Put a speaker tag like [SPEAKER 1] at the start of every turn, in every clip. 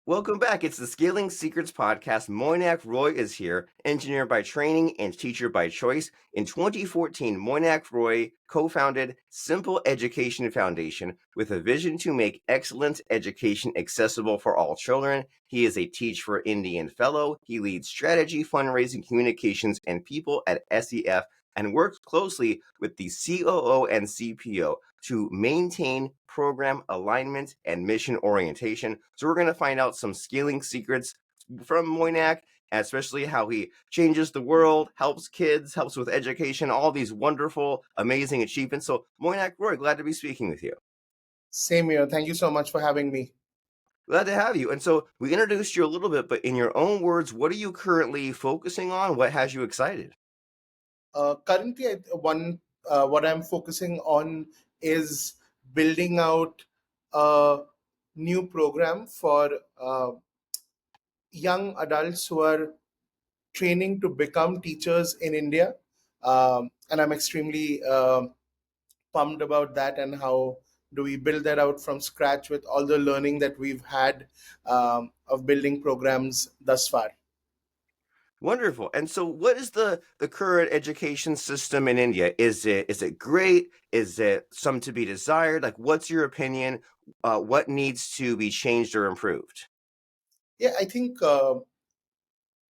[SPEAKER 1] Welcome back. It's the Scaling Secrets podcast. Moynak Roy is here, engineer by training and teacher by choice. In 2014, Moynak Roy co-founded Simple Education Foundation with a vision to make excellent education accessible for all children. He is a Teach for Indian Fellow. He leads strategy, fundraising, communications, and people at SEF and works closely with the COO and CPO to maintain program alignment and mission orientation. So we're going to find out some scaling secrets from Moynak, especially how he changes the world, helps kids, helps with education, all these wonderful, amazing achievements. So Moynak Roy, glad to be speaking with you.
[SPEAKER 2] Same here. Thank you so much for having me.
[SPEAKER 1] Glad to have you. And so we introduced you a little bit, but in your own words, what are you currently focusing on? What has you excited?
[SPEAKER 2] Currently, what I'm focusing on is building out a new program for young adults who are training to become teachers in India, and I'm extremely pumped about that and how do we build that out from scratch with all the learning that we've had of building programs thus far.
[SPEAKER 1] Wonderful. And so what is the current education system in India? Is it great? Is it some to be desired? Like what's your opinion? What needs to be changed or improved?
[SPEAKER 2] Yeah, I think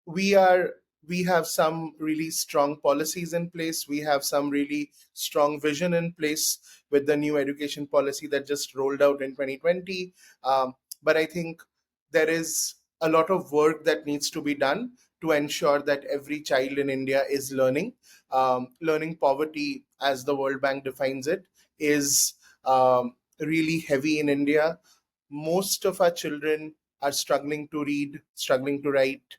[SPEAKER 2] we are we have some really strong policies in place. We have some really strong vision in place with the new education policy that just rolled out in 2020. But I think there is a lot of work that needs to be done to ensure that every child in India is learning. Learning poverty, as the World Bank defines it, is really heavy in India. Most of our children are struggling to read, struggling to write,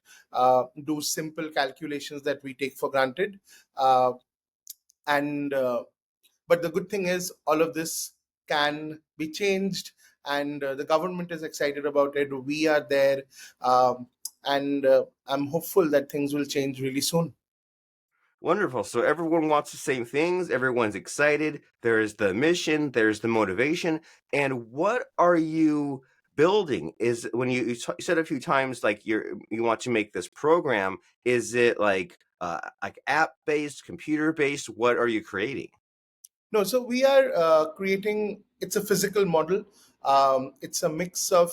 [SPEAKER 2] do simple calculations that we take for granted. Uh, and But the good thing is, all of this can be changed, and the government is excited about it. We are there, and I'm hopeful that things will change really soon.
[SPEAKER 1] Wonderful. So everyone wants the same things. Everyone's excited. There's the mission, there's the motivation. And what are you building? Is when you said a few times like you want to make this program, is it like app based, computer based? What are you creating?
[SPEAKER 2] No, so we are creating. It's a physical model. It's a mix of.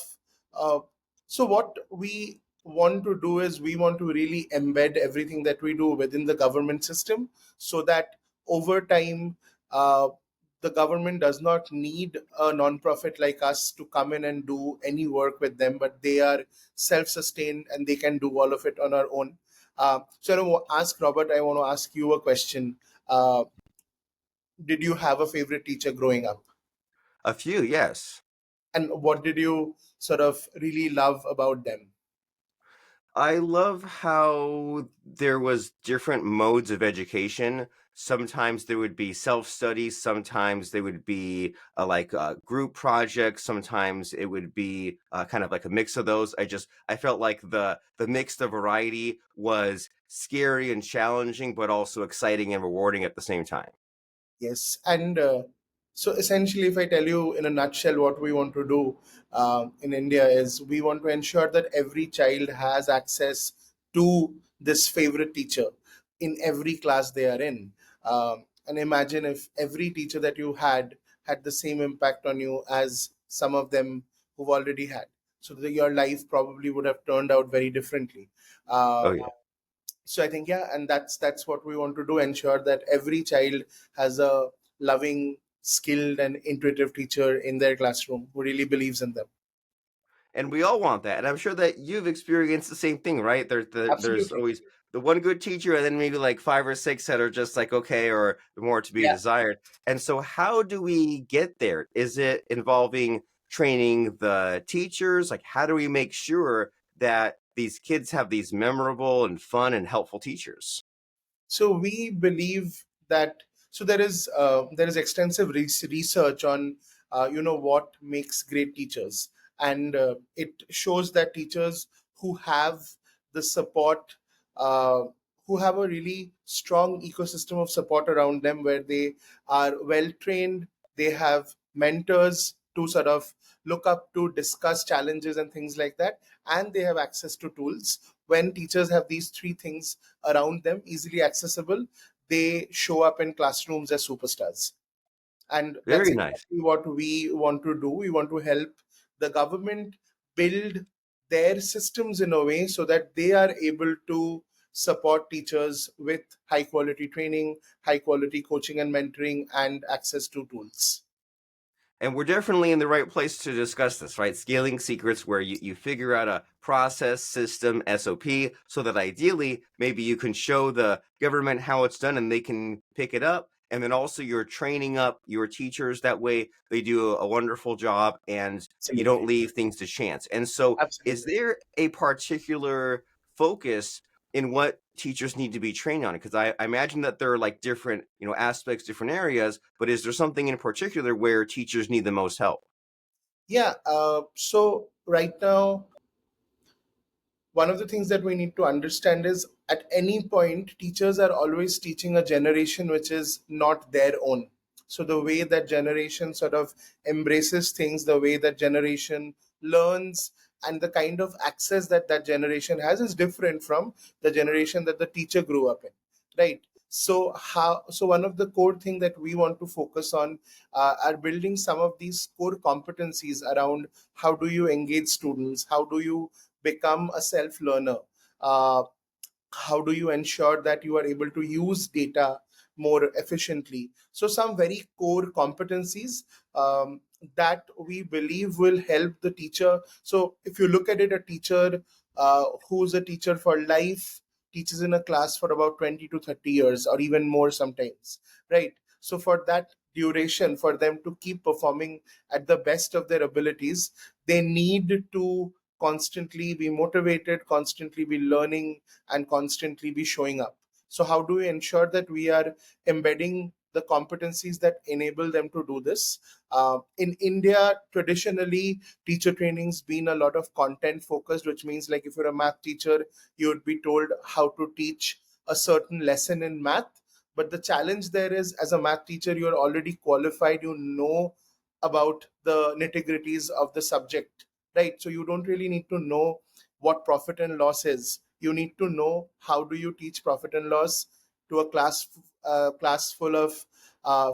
[SPEAKER 2] Uh, so what we want to do is we want to really embed everything that we do within the government system, so that over time, the government does not need a non-profit like us to come in and do any work with them, but they are self-sustained and they can do all of it on our own. So I want to ask Robert. I want to ask you a question. Did you have a favorite teacher growing up?
[SPEAKER 1] A few, yes.
[SPEAKER 2] And what did you sort of really love about them?
[SPEAKER 1] I love how there was different modes of education. Sometimes there would be self-study, sometimes there would be like group projects, sometimes it would be kind of like a mix of those. I felt like the mix, the variety was scary and challenging, but also exciting and rewarding at the same time.
[SPEAKER 2] Yes. And so essentially, if I tell you in a nutshell what we want to do in India is we want to ensure that every child has access to this favorite teacher in every class they are in. And imagine if every teacher that you had the same impact on you as some of them who've already had. So that your life probably would have turned out very differently.
[SPEAKER 1] Oh
[SPEAKER 2] Uh,
[SPEAKER 1] yeah.
[SPEAKER 2] so I think, yeah, and that's what we want to do, ensure that every child has a loving, skilled and intuitive teacher in their classroom who really believes in them.
[SPEAKER 1] And we all want that. And I'm sure that you've experienced the same thing, right? There's
[SPEAKER 2] Absolutely.
[SPEAKER 1] always the one good teacher and then maybe like five or six that are just like okay or more to be
[SPEAKER 2] Yeah.
[SPEAKER 1] desired. And so how do we get there? Is it involving training the teachers? Like how do we make sure that these kids have these memorable and fun and helpful teachers?
[SPEAKER 2] So we believe that, so there is extensive research on what makes great teachers, and it shows that teachers who have the support, uh, who have a really strong ecosystem of support around them, where they are well trained, they have mentors to sort of look up to, discuss challenges and things like that, and they have access to tools. When teachers have these three things around them, easily accessible, they show up in classrooms as superstars. And that's
[SPEAKER 1] Very nice.
[SPEAKER 2] exactly what we want to do. We want to help the government build their systems in a way so that they are able to support teachers with high quality training, high quality coaching and mentoring, and access to tools.
[SPEAKER 1] And we're definitely in the right place to discuss this, right? Scaling secrets, where you figure out a process, system, SOP, so that ideally maybe you can show the government how it's done and they can pick it up. And then also you're training up your teachers. That way they do a wonderful job and you don't
[SPEAKER 2] Absolutely.
[SPEAKER 1] leave things to chance. And so, is
[SPEAKER 2] Absolutely.
[SPEAKER 1] there a particular focus in what teachers need to be trained on? Because I imagine that there are like different, aspects, different areas, but is there something in particular where teachers need the most help?
[SPEAKER 2] Yeah. So right now, one of the things that we need to understand is at any point, teachers are always teaching a generation which is not their own. So the way that generation sort of embraces things, the way that generation learns, and the kind of access that that generation has is different from the generation that the teacher grew up in, right? So one of the core thing that we want to focus on are building some of these core competencies around how do you engage students, how do you become a self learner, uh, how do you ensure that you are able to use data more efficiently. So some very core competencies that we believe will help the teacher. So if you look at it, a teacher who's a teacher for life teaches in a class for about 20 to 30 years or even more sometimes, right? So for that duration, for them to keep performing at the best of their abilities, they need to constantly be motivated, constantly be learning, and constantly be showing up. So, how do we ensure that we are embedding the competencies that enable them to do this? In India, traditionally, teacher training's been a lot of content focused, which means like if you're a math teacher, you would be told how to teach a certain lesson in math. But the challenge there is, as a math teacher, you're already qualified, you know about the nitty gritties of the subject, right? So you don't really need to know what profit and loss is. You need to know how do you teach profit and loss to a class full of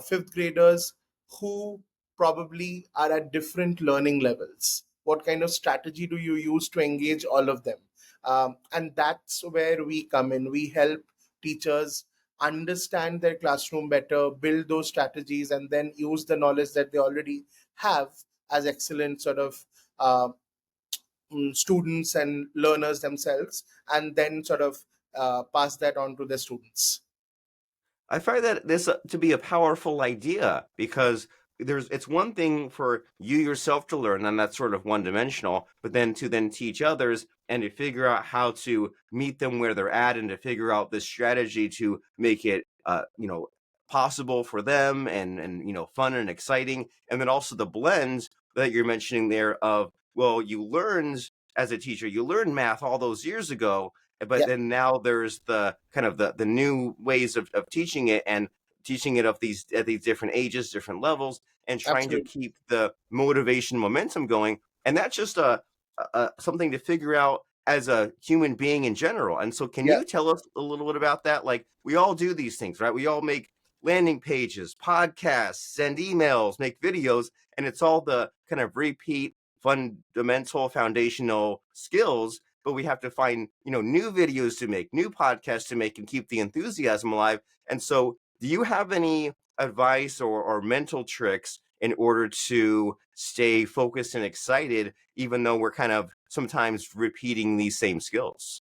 [SPEAKER 2] fifth graders who probably are at different learning levels. What kind of strategy do you use to engage all of them? And that's where we come in. We help teachers understand their classroom better, build those strategies, and then use the knowledge that they already have as excellent sort of uh, students and learners themselves, and then sort of pass that on to the students.
[SPEAKER 1] I find that this to be a powerful idea, because it's one thing for you yourself to learn, and that's sort of one dimensional, but then to teach others and to figure out how to meet them where they're at and to figure out this strategy to make it possible for them and fun and exciting. And then also the blends that you're mentioning there of, well, you learned as a teacher, you learned math all those years ago, but
[SPEAKER 2] Yeah,
[SPEAKER 1] then now there's the kind of the new ways of teaching it, and teaching it of these at these different ages, different levels, and trying to
[SPEAKER 2] absolutely.
[SPEAKER 1] keep the motivation momentum going. And that's just something to figure out as a human being in general. And so, can
[SPEAKER 2] Yeah,
[SPEAKER 1] you tell us a little bit about that? Like, we all do these things, right? We all make landing pages, podcasts, send emails, make videos, and it's all the kind of repeat fundamental foundational skills. But we have to find new videos to make, new podcasts to make, and keep the enthusiasm alive. And so, do you have any advice or mental tricks in order to stay focused and excited, even though we're kind of sometimes repeating these same skills?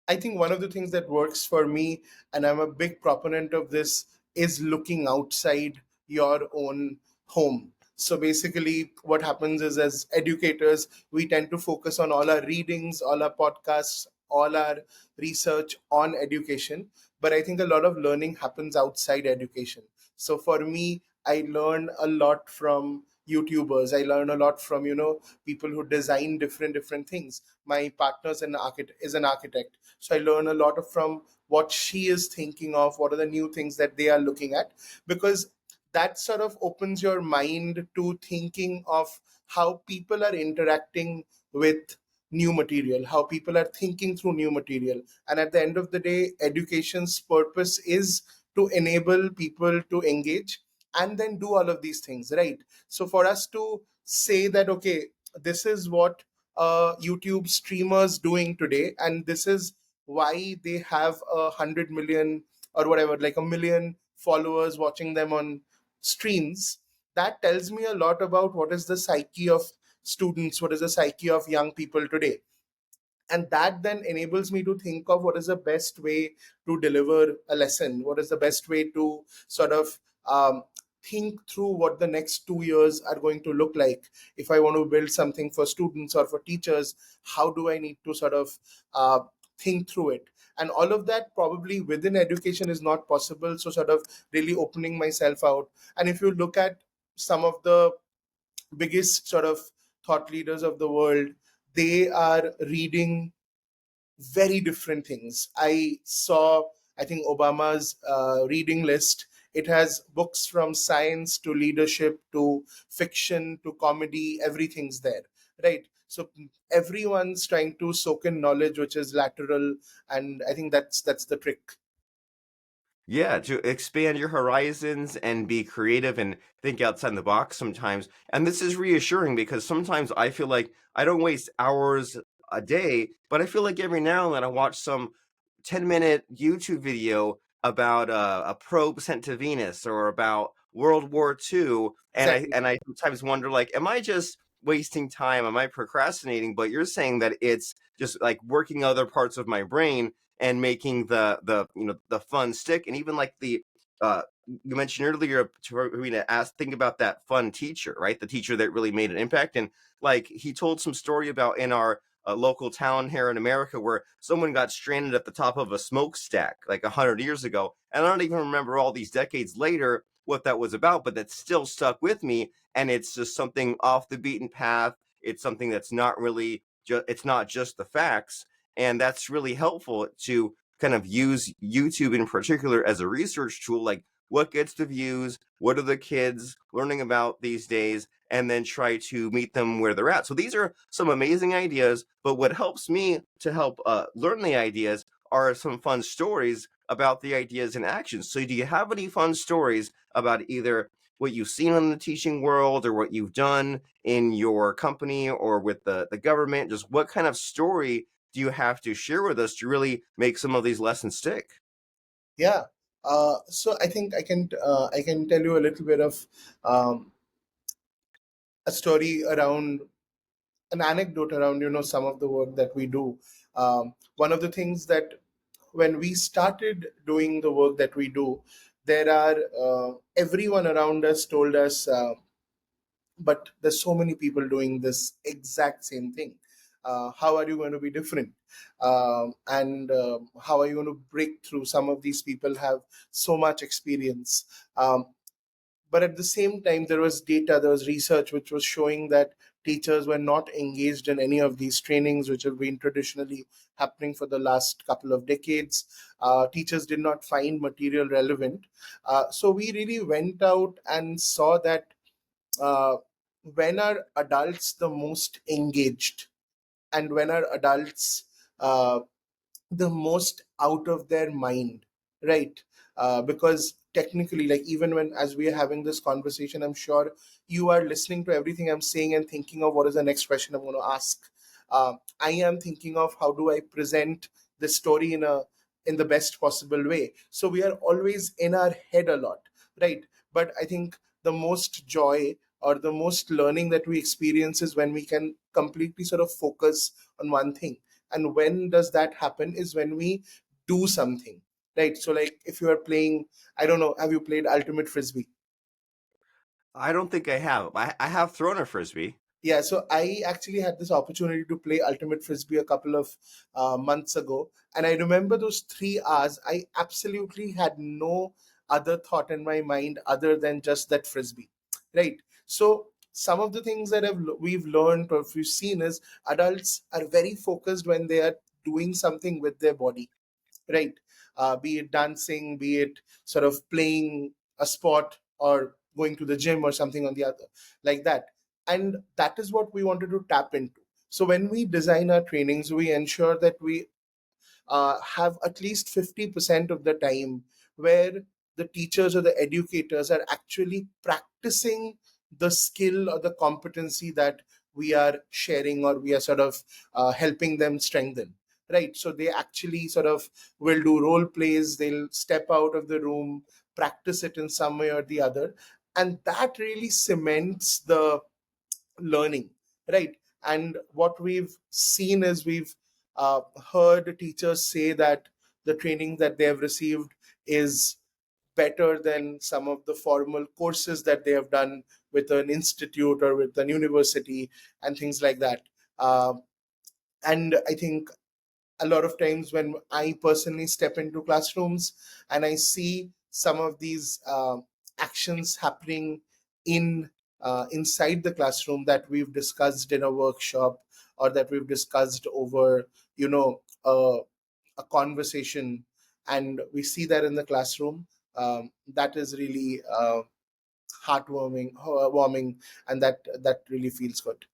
[SPEAKER 2] I think one of the things that works for me, and I'm a big proponent of this, is looking outside your own home. So basically, what happens is, as educators, we tend to focus on all our readings, all our podcasts, all our research on education. But I think a lot of learning happens outside education. So for me, I learn a lot from YouTubers. I learn a lot from people who design different things. My partner's an architect, is an architect, so I learn a lot from what she is thinking of, what are the new things that they are looking at, because that sort of opens your mind to thinking of how people are interacting with new material, how people are thinking through new material. And at the end of the day, education's purpose is to enable people to engage and then do all of these things, right? So for us to say that, okay, this is what YouTube streamers doing today, and this is why they have 100 million or whatever, like a million followers watching them on streams, that tells me a lot about what is the psyche of students, what is the psyche of young people today. And that then enables me to think of what is the best way to deliver a lesson, what is the best way to sort of think through what the next 2 years are going to look like. If I want to build something for students or for teachers, how do I need to sort of uh, think through it? And all of that probably within education is not possible, so sort of really opening myself out. And if you look at some of the biggest sort of thought leaders of the world, they are reading very different things. I saw, I think, Obama's reading list. It has books from science to leadership to fiction to comedy, everything's there, right? So everyone's trying to soak in knowledge which is lateral, and I think that's the trick.
[SPEAKER 1] Yeah, to expand your horizons and be creative and think outside the box sometimes. And this is reassuring because sometimes I feel like I don't waste hours a day, but I feel like every now and then I watch some 10-minute YouTube video about a probe sent to Venus or about World War II, and I
[SPEAKER 2] Exactly.
[SPEAKER 1] and I sometimes wonder, like, am I just wasting time? Am I procrastinating? But you're saying that it's just like working other parts of my brain and making the the fun stick. And even like the you mentioned earlier to me to ask think about that fun teacher, right? The teacher that really made an impact. And like he told some story about in our local town here in America where someone got stranded at the top of a smokestack like 100 years ago. And I don't even remember all these decades later what that was about, but that still stuck with me. And it's just something off the beaten path. It's something that's not really it's not just the facts. And that's really helpful to kind of use YouTube in particular as a research tool. Like, what gets the views? What are the kids learning about these days? And then try to meet them where they're at. So these are some amazing ideas. But what helps me to help learn the ideas are some fun stories about the ideas and actions. So do you have any fun stories about either what you've seen in the teaching world or what you've done in your company or with the government? Just what kind of story do you have to share with us to really make some of these lessons stick?
[SPEAKER 2] Yeah. So I think I can tell you a little bit of um, a story around, an anecdote around, some of the work that we do. One of the things that, when we started doing the work that we do, there are everyone around us told us, but there's so many people doing this exact same thing. How are you going to be different? And how are you going to break through? Some of these people have so much experience. But at the same time, there was data, there was research which was showing that teachers were not engaged in any of these trainings which have been traditionally happening for the last couple of decades. Teachers did not find material relevant. So we really went out and saw that, uh, when are adults the most engaged, and when are adults uh, the most out of their mind, right? Because technically, like, even when, as we are having this conversation, I'm sure you are listening to everything I'm saying and thinking of what is the next question I'm going to ask. I am thinking of how do I present the story in the best possible way. So we are always in our head a lot, right? But I think the most joy or the most learning that we experience is when we can completely sort of focus on one thing. And when does that happen is when we do something, right? So like, if you are playing, I don't know, have you played ultimate frisbee?
[SPEAKER 1] I don't think I have. I have thrown a frisbee.
[SPEAKER 2] Yeah, so I actually had this opportunity to play ultimate frisbee a couple of months ago, and I remember those 3 hours. I absolutely had no other thought in my mind other than just that frisbee, right? So some of the things that we've learned or we've seen is adults are very focused when they are doing something with their body, right? Be it dancing, be it sort of playing a sport or going to the gym or something on the other, like that. And that is what we wanted to tap into. So when we design our trainings, we ensure that we have at least 50% of the time where the teachers or the educators are actually practicing the skill or the competency that we are sharing, or we are sort of helping them strengthen. Right. So they actually sort of will do role plays, they'll step out of the room, practice it in some way or the other. And that really cements the learning, right? And what we've seen is we've heard teachers say that the training that they have received is better than some of the formal courses that they have done with an institute or with an university and things like that. And I think a lot of times when I personally step into classrooms and I see some of these actions happening in inside the classroom that we've discussed in a workshop, or that we've discussed over, you know, a conversation, and we see that in the classroom, that is really warming, and that really feels good.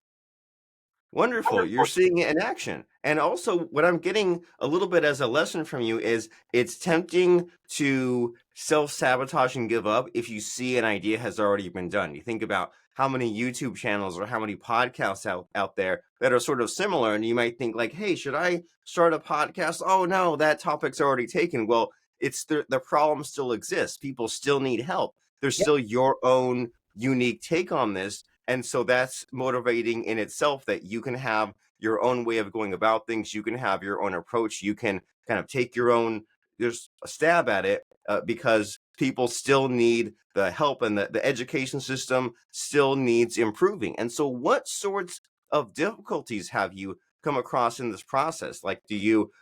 [SPEAKER 1] Wonderful. You're seeing it in action. And also, what I'm getting a little bit as a lesson from you is it's tempting to self sabotage and give up if you see an idea has already been done. You think about how many YouTube channels or how many podcasts out there that are sort of similar, and you might think, like, hey, should I start a podcast? Oh, no, that topic's already taken. Well, it's the problem still exists. People still need help. There's
[SPEAKER 2] Yeah.
[SPEAKER 1] still your own unique take on this, and so that's motivating in itself, that you can have your own way of going about things. You can have your own approach. You can kind of take your own, just a stab at it, because people still need the help, and the education system still needs improving. And so, what sorts of difficulties have you come across in this process? Like, do you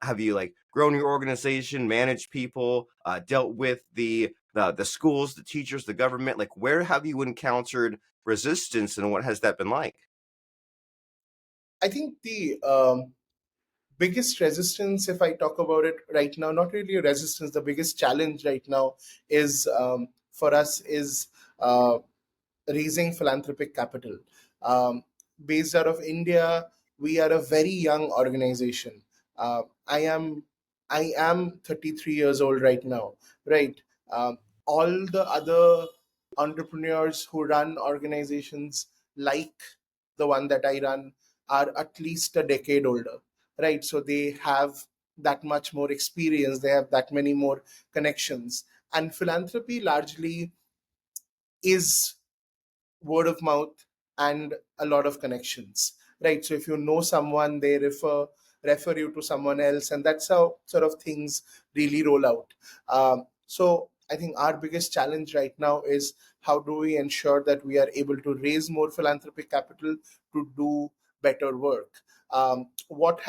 [SPEAKER 1] have you like grown your organization, managed people, dealt with the schools, the teachers, the government? Like, where have you encountered resistance, and what has that been like?
[SPEAKER 2] I think the biggest resistance, if I talk about it right now, not really a resistance, the biggest challenge right now is, for us, is uh, Raising Philanthropic Capital. Um, Based out of India, we are a very young organization. Uh, I am I am 33 years old right now, right? Um, all the other entrepreneurs who run organizations like the one that I run are at least a decade older, right? So they have that much more experience, they have that many more connections. And philanthropy largely is word of mouth and a lot of connections, right? So if you know someone, they refer you to someone else, and that's how sort of things really roll out. So I think our biggest challenge right now is how do we ensure that we are able to raise more philanthropic capital to do better work. What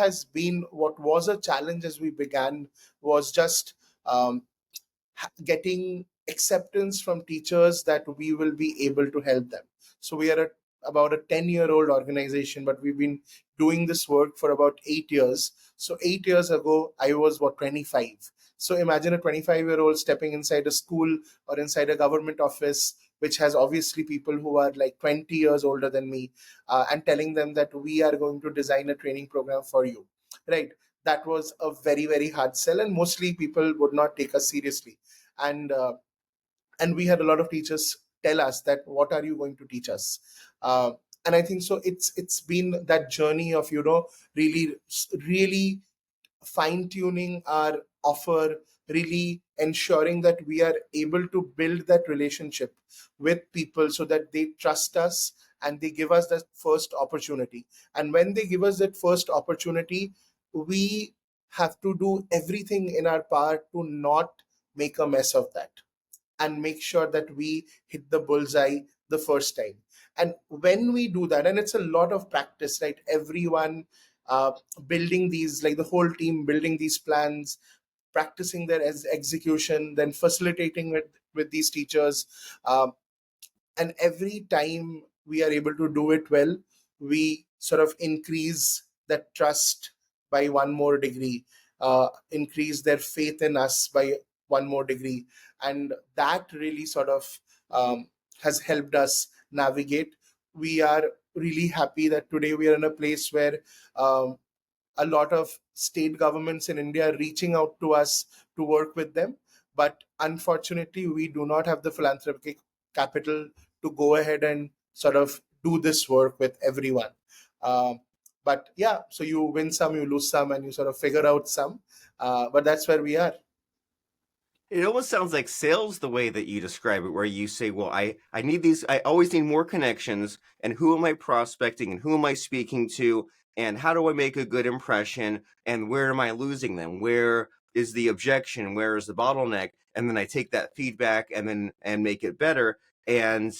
[SPEAKER 2] was a challenge as we began was just um, getting acceptance from teachers that we will be able to help them. So we are about a 10-year-old organization, but we've been doing this work for about 8 years. So 8 years ago, I was what, 25. So imagine a 25-year-old stepping inside a school or inside a government office, which has obviously people who are like 20 years older than me, and telling them that we are going to design a training program for you, right? That was a very, very hard sell, and mostly people would not take us seriously. And uh, and we had a lot of teachers tell us that what are you going to teach us. And I think so it's been that journey of, really, really fine tuning our offer, really ensuring that we are able to build that relationship with people so that they trust us and they give us that first opportunity. And when they give us that first opportunity, we have to do everything in our power to not make a mess of that, and make sure that we hit the bullseye the first time. And when we do that, and it's a lot of practice, right? Everyone uh, building these, like the whole team building these plans, practicing their execution, then facilitating with these teachers. Um, and every time we are able to do it well, we sort of increase that trust by one more degree, increase their faith in us by one more degree. And that really sort of has helped us navigate. we are really happy that today we are in a place where um, a lot of state governments in India are reaching out to us to work with them. But unfortunately, we do not have the philanthropic capital to go ahead and sort of do this work with everyone. Um, but yeah, so you win some, you lose some, and you sort of figure out some. But that's where we are.
[SPEAKER 1] It almost sounds like sales the way that you describe it, where you say, well, I need these, I always need more connections, and who am I prospecting, and who am I speaking to, and how do I make a good impression, and where am I losing them? Where is the objection? Where is the bottleneck? And then I take that feedback and make it better, and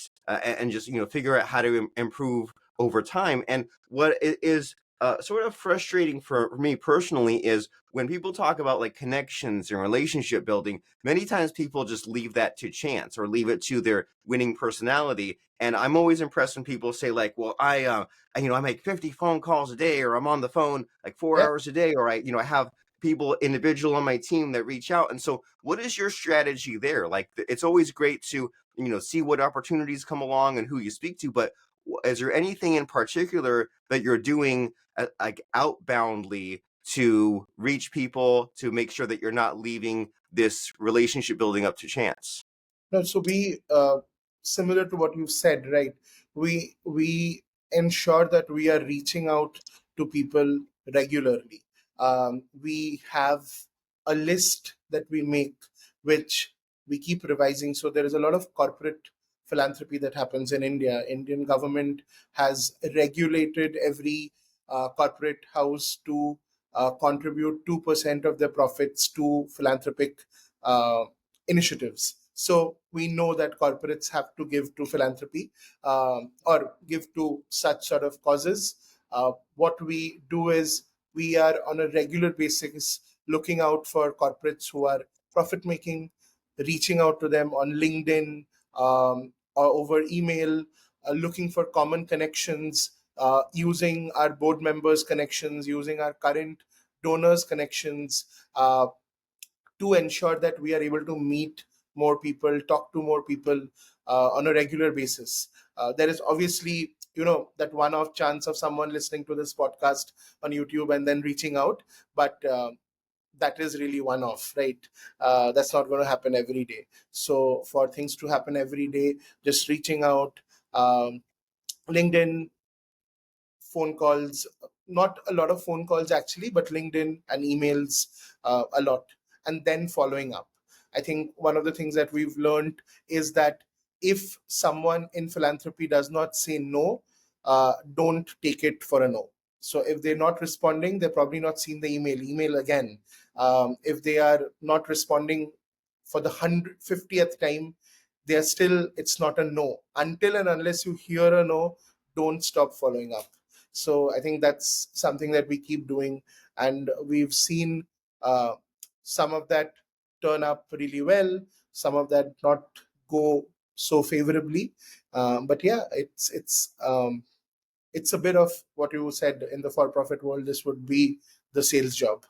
[SPEAKER 1] just figure out how to improve over time. And what is sort of frustrating for me personally is when people talk about like connections and relationship building, many times people just leave that to chance or leave it to their winning personality. And I'm always impressed when people say like, well, I make 50 phone calls a day, or I'm on the phone like 4 hours a day, or I have people individual on my team that reach out. And so what is your strategy there? Like it's always great to, see what opportunities come along and who you speak to, but is there anything in particular that you're doing like outboundly to reach people to make sure that you're not leaving this relationship building up to chance?
[SPEAKER 2] No, so we similar to what you've said, right? We ensure that we are reaching out to people regularly. We have a list that we make, which we keep revising. So there is a lot of corporate philanthropy that happens in India. Indian government has regulated every corporate house to contribute 2% of their profits to philanthropic uh, initiatives. So we know that corporates have to give to philanthropy or give to such sort of causes. What we do is we are on a regular basis looking out for corporates who are profit making, reaching out to them on LinkedIn or over email, looking for common connections, using our board members' connections, using our current donors' connections, to ensure that we are able to meet more people, talk to more people on a regular basis. There is obviously, that one-off chance of someone listening to this podcast on YouTube and then reaching out, but that is really one-off, right? That's not going to happen every day. So for things to happen every day, just reaching out, um, LinkedIn, phone calls, not a lot of phone calls actually, but LinkedIn and emails a lot, and then following up. I think one of the things that we've learned is that if someone in philanthropy does not say no, don't take it for a no. So if they're not responding, they're probably not seen the email again. If they are not responding for the 150th time, they're still, it's not a no. Until and unless you hear a no, don't stop following up. So I think that's something that we keep doing, and we've seen uh, some of that turn up really well, some of that not go so favorably. But yeah, it's a bit of what you said in the for-profit world. This would be the sales job.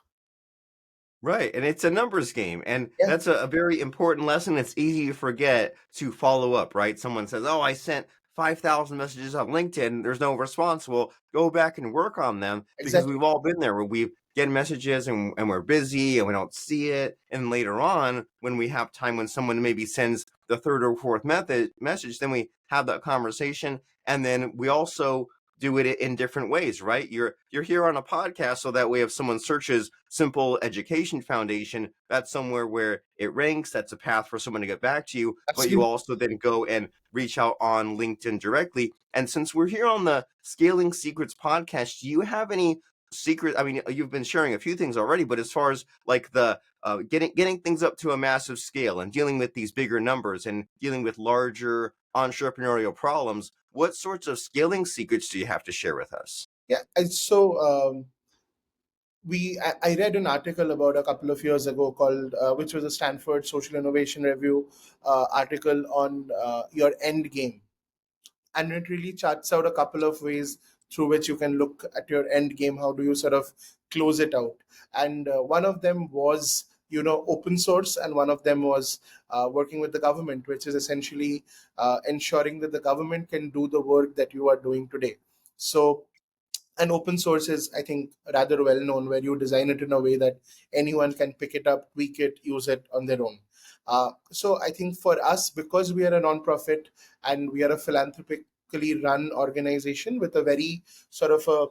[SPEAKER 1] Right. And it's a numbers game. And
[SPEAKER 2] Yeah,
[SPEAKER 1] that's a very important lesson. It's easy to forget to follow up, right? Someone says, oh, I sent 5,000 messages on LinkedIn. There's no response. Well, go back and work on them, because
[SPEAKER 2] exactly.
[SPEAKER 1] we've all been there where we get messages and we're busy and we don't see it. And later on, when we have time, when someone maybe sends the third or fourth message, then we have that conversation. And then we also do it in different ways, right? You're here on a podcast, so that way if someone searches Simple Education Foundation, that's somewhere where it ranks, that's a path for someone to get back to you, but you
[SPEAKER 2] Absolutely.
[SPEAKER 1] also then go and reach out on LinkedIn directly. And since we're here on the Scaling Secrets podcast, do you have any secret? I mean, you've been sharing a few things already, but as far as like the getting things up to a massive scale and dealing with these bigger numbers and dealing with larger entrepreneurial problems, what sorts of scaling secrets do you have to share with us?
[SPEAKER 2] Yeah. And so I read an article about a couple of years ago called which was a Stanford Social Innovation Review article on your end game, and it really charts out a couple of ways through which you can look at your end game. How do you sort of close it out? And one of them was open source, and one of them was working with the government, which is essentially ensuring that the government can do the work that you are doing today. So, and open source is, I think, rather well known, where you design it in a way that anyone can pick it up, tweak it, use it on their own. So I think for us, because we are a nonprofit and we are a philanthropically run organization with a very sort of a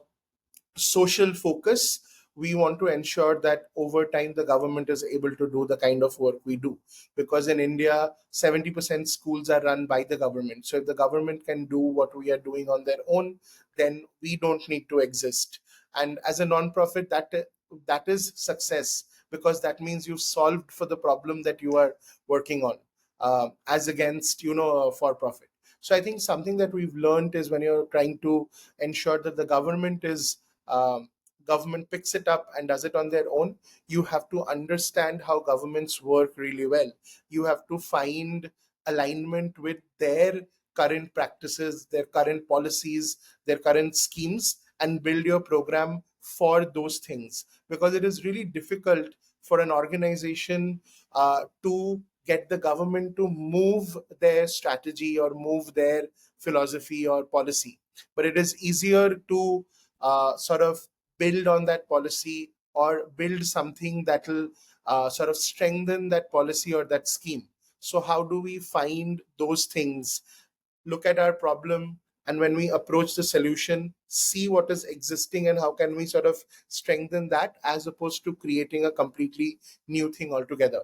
[SPEAKER 2] social focus, we want to ensure that over time the government is able to do the kind of work we do. Because in India, 70% schools are run by the government. So if the government can do what we are doing on their own, then we don't need to exist. And as a nonprofit, that is success, because that means you've solved for the problem that you are working on, as against a for profit. So I think something that we've learned is, when you're trying to ensure that the um, government picks it up and does it on their own, you have to understand how governments work really well. You have to find alignment with their current practices, their current policies, their current schemes, and build your program for those things. Because it is really difficult for an organization to get the government to move their strategy or move their philosophy or policy. But it is easier to sort of build on that policy, or build something that will sort of strengthen that policy or that scheme. So how do we find those things, look at our problem, and when we approach the solution, see what is existing and how can we sort of strengthen that, as opposed to creating a completely new thing altogether.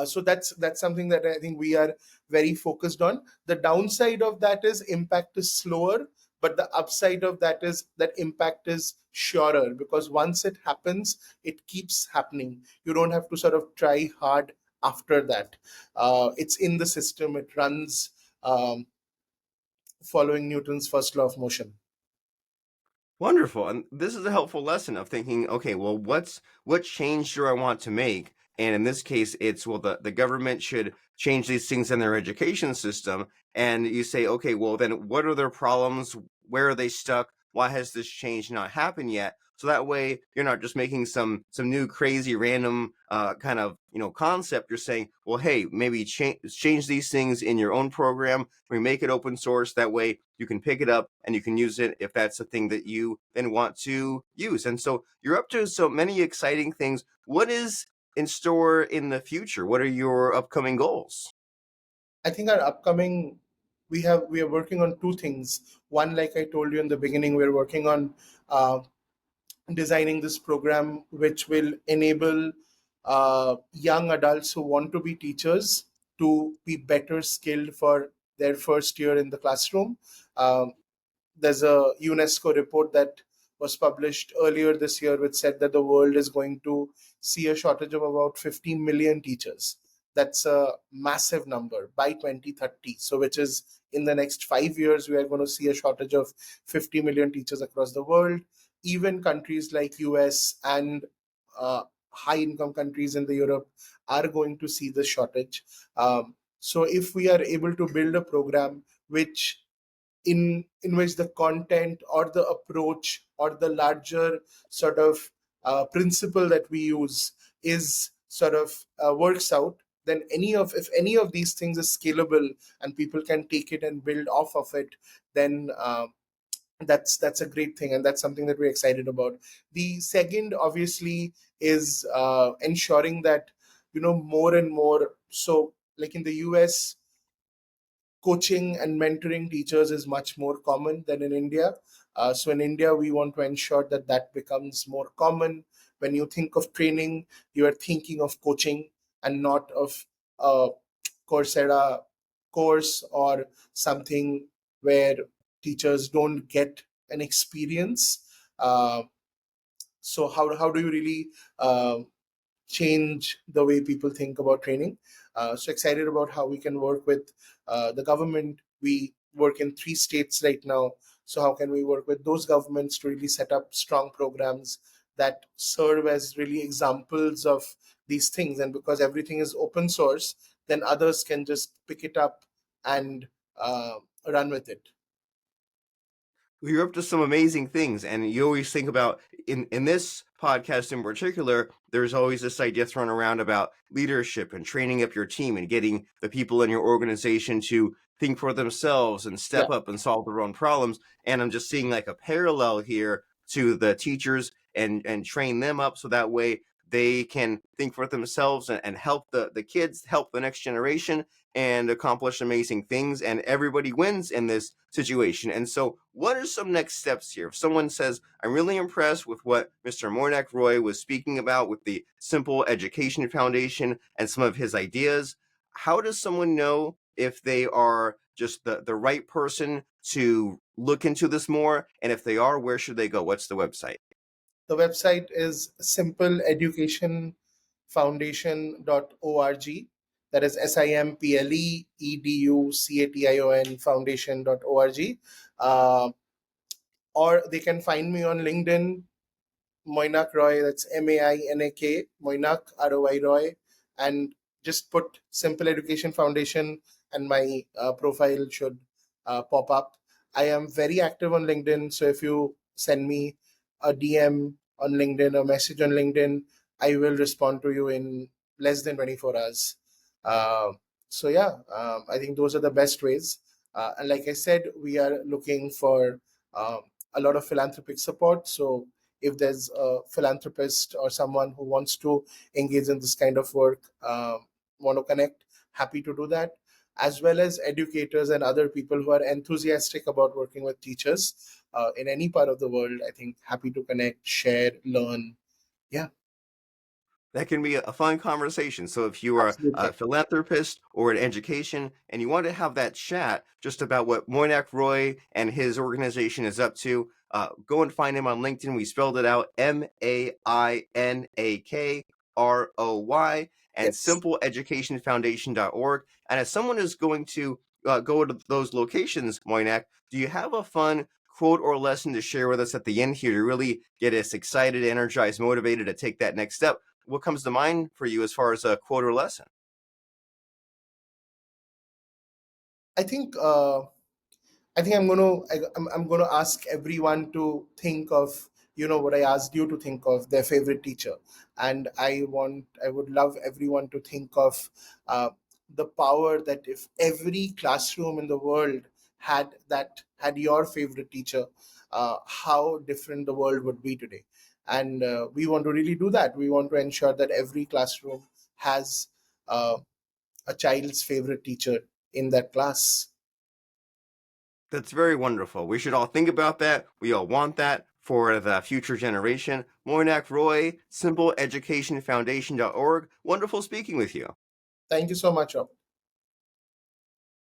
[SPEAKER 2] So that's something that I think we are very focused on. The downside of that is impact is slower, but the upside of that is that impact is surer, because once it happens, it keeps happening. You don't have to sort of try hard after that. It's in the system. It runs, following Newton's first law of motion.
[SPEAKER 1] Wonderful. And this is a helpful lesson of thinking, okay, well, what change do I want to make? And in this case, it's, well, the government should change these things in their education system. And you say, okay, well, then what are their problems? Where are they stuck? Why has this change not happened yet? So that way you're not just making some new crazy random kind of concept. You're saying, well, hey, maybe change these things in your own program. We make it open source. That way you can pick it up and you can use it if that's the thing that you then want to use. And so you're up to so many exciting things. What is in store in the future? What are your upcoming goals?
[SPEAKER 2] I think our upcoming, we are working on two things. One, like I told you in the beginning, we're working on uh, designing this program which will enable young adults who want to be teachers to be better skilled for their first year in the classroom. Um, there's a UNESCO report that was published earlier this year, which said that the world is going to see a shortage of about 50 million teachers. That's a massive number by 2030. So, which is in the next 5 years, we are going to see a shortage of 50 million teachers across the world. Even countries like US and high income countries in the Europe are going to see the shortage. So, if we are able to build a program which in which the content or the approach or the larger sort of principle that we use is sort of works out, then if any of these things is scalable and people can take it and build off of it, then that's a great thing, and that's something that we're excited about. The second, obviously, is ensuring that more and more. So like in the US, coaching and mentoring teachers is much more common than in India. So in India, we want to ensure that that becomes more common. When you think of training, you are thinking of coaching and not of a Coursera course or something where teachers don't get an experience. Uh, so how do you really change the way people think about training? So excited about how we can work with the government. We work in 3 states right now. So how can we work with those governments to really set up strong programs that serve as really examples of these things? And because everything is open source, then others can just pick it up and run with it.
[SPEAKER 1] You're up to some amazing things, and you always think about in this podcast in particular, there's always this idea thrown around about leadership and training up your team and getting the people in your organization to think for themselves and
[SPEAKER 2] Yeah.
[SPEAKER 1] step up and solve their own problems. And I'm just seeing like a parallel here to the teachers and train them up so that way they can think for themselves and help the kids, help the next generation, and accomplish amazing things, and everybody wins in this situation. And so what are some next steps here? If someone says, I'm really impressed with what Mr. Moynak Roy was speaking about with the Simple Education Foundation and some of his ideas, how does someone know if they are just the right person to look into this more? And if they are, where should they go? What's the website?
[SPEAKER 2] The website is simpleeducationfoundation.org. That is simpleeducation foundation.org. Or they can find me on LinkedIn, Moynak Roy, that's Mainak, Moynak Roy, and just put Simple Education Foundation and my profile should pop up. I am very active on LinkedIn, so if you send me a DM on LinkedIn, a message on LinkedIn, I will respond to you in less than 24 hours. Uh, so yeah, I think those are the best ways. And like I said, we are looking for a lot of philanthropic support. So if there's a philanthropist or someone who wants to engage in this kind of work, want to connect, happy to do that, as well as educators and other people who are enthusiastic about working with teachers in any part of the world. I think happy to connect, share, learn. Yeah,
[SPEAKER 1] That can be a fun conversation. So if you are a
[SPEAKER 2] absolutely.
[SPEAKER 1] philanthropist or in education and you want to have that chat just about what Moynak Roy and his organization is up to, go and find him on LinkedIn. We spelled it out, MAINAK ROY, and
[SPEAKER 2] Yes.
[SPEAKER 1] simpleeducationfoundation.org. And as someone is going to go to those locations, Moynak, do you have a fun quote or lesson to share with us at the end here to really get us excited, energized, motivated to take that next step? What comes to mind for you as far as a quote or lesson?
[SPEAKER 2] I think I'm gonna ask everyone to think of, what I asked you to think of, their favorite teacher, and I would love everyone to think of the power that if every classroom in the world had your favorite teacher, how different the world would be today. And we want to really do that. We want to ensure that every classroom has uh, a child's favorite teacher in that class.
[SPEAKER 1] That's very wonderful. We should all think about that. We all want that for the future generation. Moynak Roy, simpleeducationfoundation.org. Wonderful speaking with you.
[SPEAKER 2] Thank you so much, Rob.